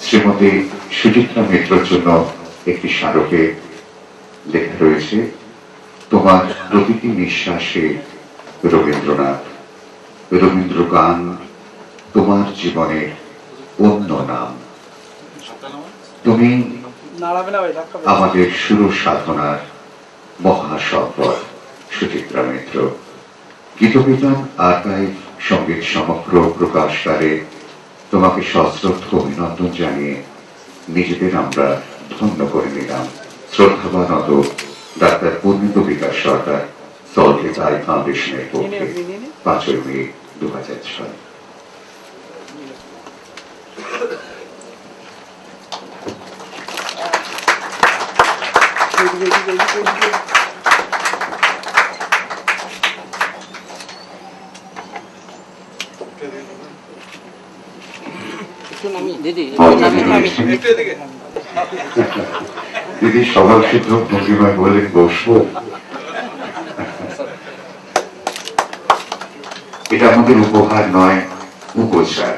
শ্রীমতী সুচিত্রা মিত্রর জন্য একটি স্মারকে লেখা রয়েছে, তোমার প্রতিটি নিঃশ্বাসে রবীন্দ্রনাথ, রবীন্দ্র গান তোমার জীবনের অন্য নাম। তুমি আমাদের সুর সাধনার মহাসম্পদ। সুচিত্রা মিত্র। গীতবিতান আর্কাইভ সঙ্গীত সমগ্র প্রকাশকারে তোমাকে সশ্রদ্ধ অভিনন্দন জানিয়ে নিজেদের আমরা ধন্য করে নিলাম। শ্রদ্ধাবানত ডাক্তার পূর্ণিত বিকাশ সরকার, সল্টলেক আই ফাউন্ডেশনের পক্ষে 5 মে 2006। দিদি স্বভাব সিদ্ধ ভঙ্গিমায় বলে বসবো। এটা আমাদের উপহার নয়, উপচার।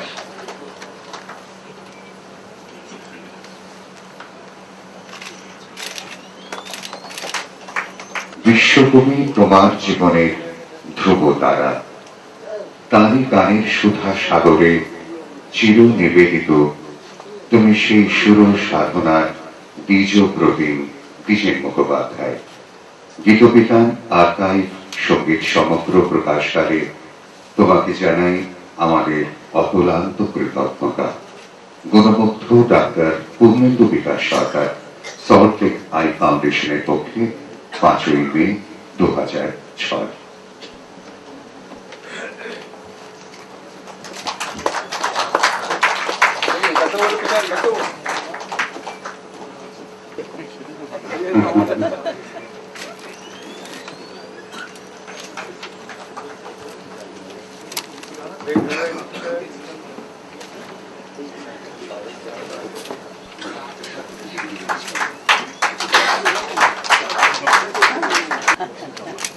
বিশ্বকবি তোমার জীবনের ধ্রুব তারা, তারই গানের সুধা সাগরে চির নিবেদিত তুমি সেই সুর সাধনার বীজ প্রবীণ দ্বিজেন মুখোপাধ্যায়। গীতবিতান আর্কাইভ সঙ্গীত সমগ্র প্রকাশকারে তোমাকে জানাই আমাদের অতুলান্ত কৃতজ্ঞতা। গুণমুগ্ধ ডাক্তার পূর্ণেন্দু বিকাশ সরকার, সল্টলেক আই ফাউন্ডেশনের পক্ষে 5 মে 2006।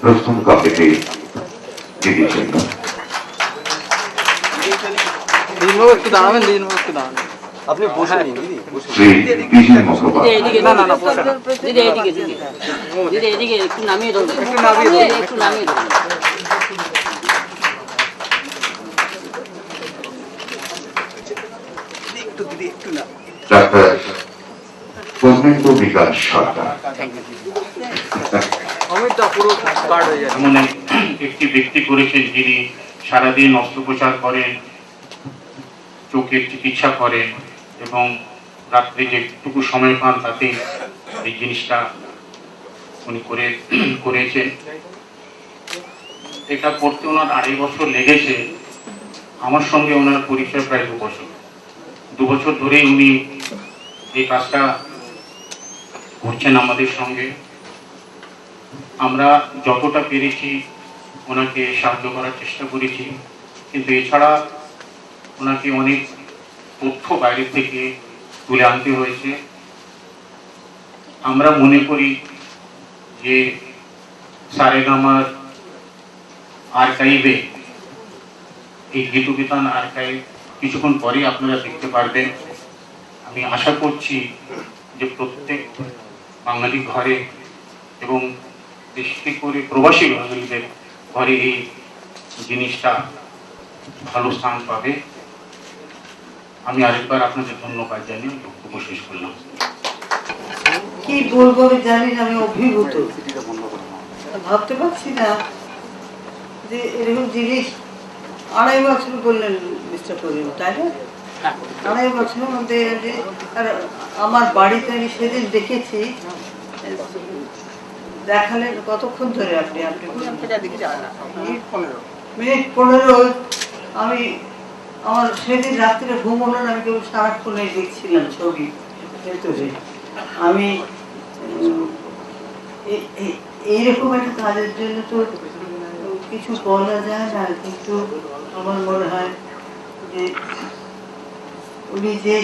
প্রথম কপিতে দিদির জন্য একটু দাঁড়াবেন, একটু দাঁড়াবেন। আপনি বসে নিন দিদি, শ্রী দ্বিজেন মুখোপাধ্যায়। না না না, বসে না দিদি, এদিকে দিদি, দিদি এদিকে একটু নামিয়ে ধরুন, একটু নামিয়ে ধরুন, একটু নামিয়ে ধরুন। একটু দিদি, একটু না। ডাক্তার পূর্ণেন্দু বিকাশ সরকার। এমন একটি ব্যক্তি করেছেন যিনি সারাদিন অস্ত্রোপচার করেন, চোখের চিকিৎসা করেন এবং রাত্রে যেটুকু সময় পান তাতে এই জিনিসটা উনি করেছেন। এটা করতে ওনার 2.5 বছর লেগেছে। আমার সঙ্গে ওনার পরিচয় প্রায় 2 বছর। 2 বছর ধরেই উনি এই কাজটা করছেন আমাদের সঙ্গে। আমরা যতটা পেরেছি ওনাকে সাহায্য করার চেষ্টা করেছি, কিন্তু এছাড়া ওনাকে অনেক তথ্য বাইরে থেকে তুলে আনতে হয়েছে। আমরা মনে করি যে সারেগামার আর্কাইভে, এই গীতবিতান আর্কাইভ কিছুক্ষণ পরেই আপনারা দেখতে পারবেন। আমি আশা করছি যে প্রত্যেক বাঙালি ঘরে এবং বিশেষ করে প্রবাসী বাঙালিদের ঘরে এই জিনিসটা ভালো স্থান পাবে। আমি আরেকবার আপনাদের ধন্যবাদ জানিয়ে বক্তব্য শেষ করলাম। কি বলবো আমি জানি না, আমি অভিভূত, ভাবতে পারছি না যে এরকম জিনিস 2.5 বছর বললেন মিস্টার করিম, তাই না? 2.5 বছরের মধ্যে। আর আমার বাড়িতে আমি সেদিন দেখেছি, দেখালেন কতক্ষণ ধরে আপনি মিনিট 15। আমি আমার সেদিন রাত্রে ঘুম হলো না, আমি কেবল সারাক্ষণে দেখছিলাম ছবি ভেতরে। আমি এইরকম একটা কাজের জন্য তো কিছু বলা যায় না, কিন্তু আমার মনে হয় যে উনি যে